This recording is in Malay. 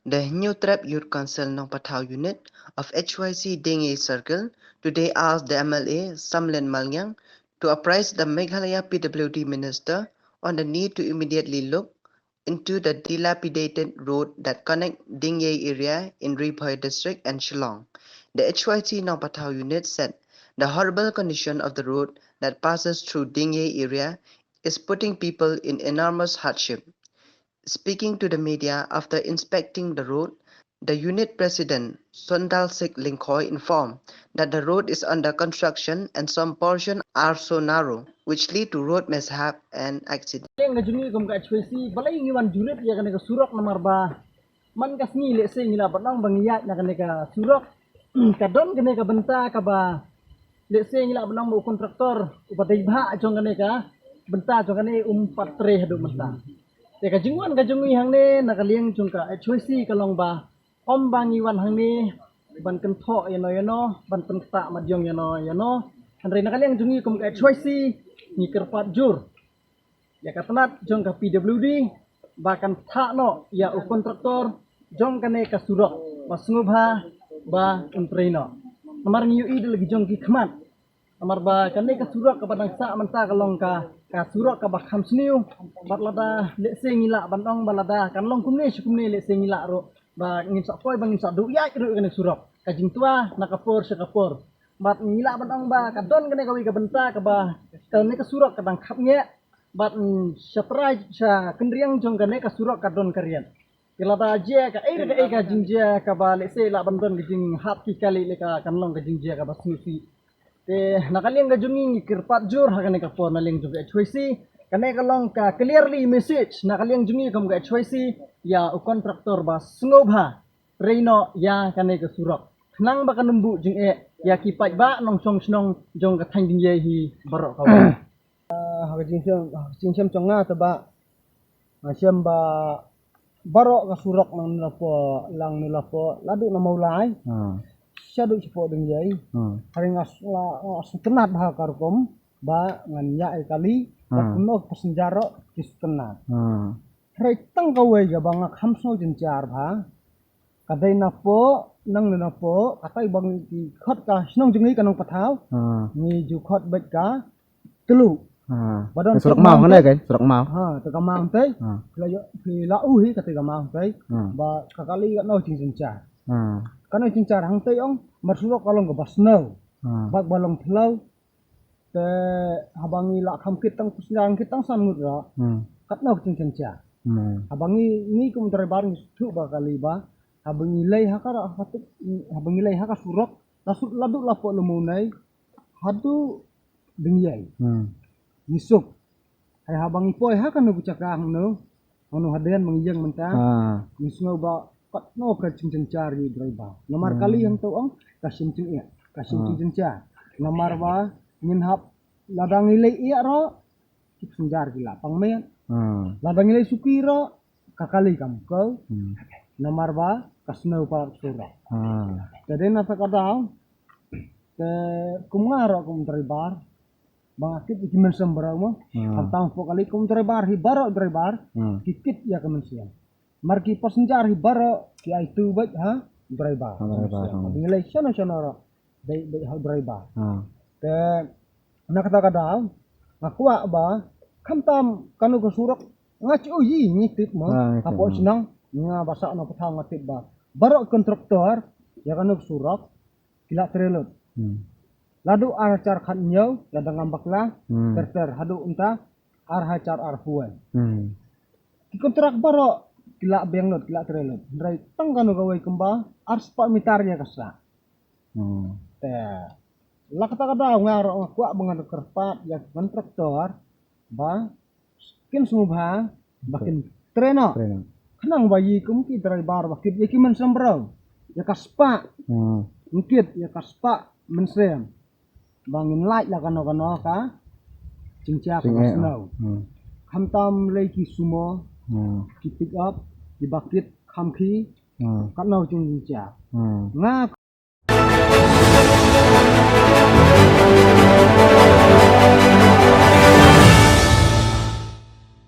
The New Trap Youth Council Nong Patau unit of HYC Dingye Circle today asked the MLA Samlen Malyang to apprise the Meghalaya PWD Minister on the need to immediately look into the dilapidated road that connect Dingye area in Riphoi district and Shillong. The HYC Nong Patau unit said the horrible condition of the road that passes through Dingye area is putting people in enormous hardship. Speaking to the media after inspecting the road, the unit president, Sondal Sik Lingkhoi, informed that the road is under construction and some portions are so narrow, which lead to road mishap and accidents. Ngajungi kum ka HPC balai ngiwan jurit ya kana surok nomor ba man kas ni le se ngila batang bangiat na kana ka surok kadon kana ka benta ka ba le se ngila batang mo kontraktor upadai bha jong kana ka benta jong kana patre hadu benta te ka jingwan ka jungi hang ne na ka liang jong ka HPC ka long ba om bangiwan hang ne ban kan tho yano ban kan ta madyong yano andre na ka liang jungi kum ka HPC ni kerpat jur ya katanat jong ka PWD bahkan tak no ya kontraktor jong kane ka surok masngubha ba entreno namar ngiu id lagi jong ki khmat namar ba kane ka surok ka padang sa manta ka long ka surok ka ba kham sniu bat lada le se ngila bandong balada kan long kumne le se ngila ro ba ngin sa koi bangin sa du ya ru kane surok ka jing tua nakapor sa kapor bat ngila bandong ba ka don kane ka wi ka benta ka ba kane ka surok ka dang khap nge bat syatra sa kendriang jong kane ka surok ka don karian kila da je ka ka jingje ka ba le se la bandon jing hat ki kali le ka kanlong ka jingje ka ba susi te nakaliang ka jungi kirpat jur ha kane ka por na ling jog HYC kane ka long ka clearly message nakaliang jungi kam ka HYC ya kontraktor ba snobha reino ya kane ka surok nang ba kanumbu jing ya kipat ba nong song snong jong ka thang ding ye hi barok ka ha jing chonga ta ba siam ba barok ka surok nang nilapo ladu na maulai syadu sipo ding yai hari ngas kenat ha karkom ba ngan ya kali kuno pasenjaro kiskenat hari tang kawe ga bang khamso jencar ba kadai napo nang napo katai bang ki khot ka snong jengi kanong pathau ni ju khot bet ka telu badon surak mau kan kan surak mau te ka mang te la u hi ka te ka mang te ba ka kali ka no jing jencar kana jincar hang te ong marsurok kalong ga basno bak balong thlau te habangi la kham kitang kusang kitang sangut ra katno jing jencar habangi ni kum tare bar thu ba kali ba habangi lei hakara hatu habangi lei haka surok lasut ladu lapo lemunai hadu dingyai nisuk hai habangi poi haka no bucaka hang no ono haden mangyang menta nisngo ba kat no ka jencar ni driver nomor kali yang tu ong kasim jencar nomor ba ngin hap ladang ilai iya ro kip senjar gila pangmen ladang ilai suki ro kakali kam ko nomor ba kasno pa sura jadi nasa kadang ke kumngaro kum driver bangakit ikimen sembarang mo tang pokali kum driver hi baro driver kikit ya kemensian marki pasenjar hi baro ki ai tu bat ha driver ngilai sono ro dai ha driver te nak kata kadang ngakwa ba khamtam kanu ko surok ngaci uyi ngitip mo apo senang nga basa no patang ngatip ba baro kontraktor ya kanu surok kila trelot ladu arcar khan nyau ladang ambakla terter hadu unta arhacar arhuan ki kontrak baro kila benglot kila trelot drai tangkanu gawai kemba arspa mitarnya kasa te lakata kada ngaro kwa bangan kerpat ya kontraktor ba kin sumubha bakin treno kenang bayi kumki driver bakit yakiman sambrau ya kaspa mungkit ya kaspa mensem bangin light lah kano ka cincak snow khamtam leki sumo ki pick up di bakit khamki kanau cincak nga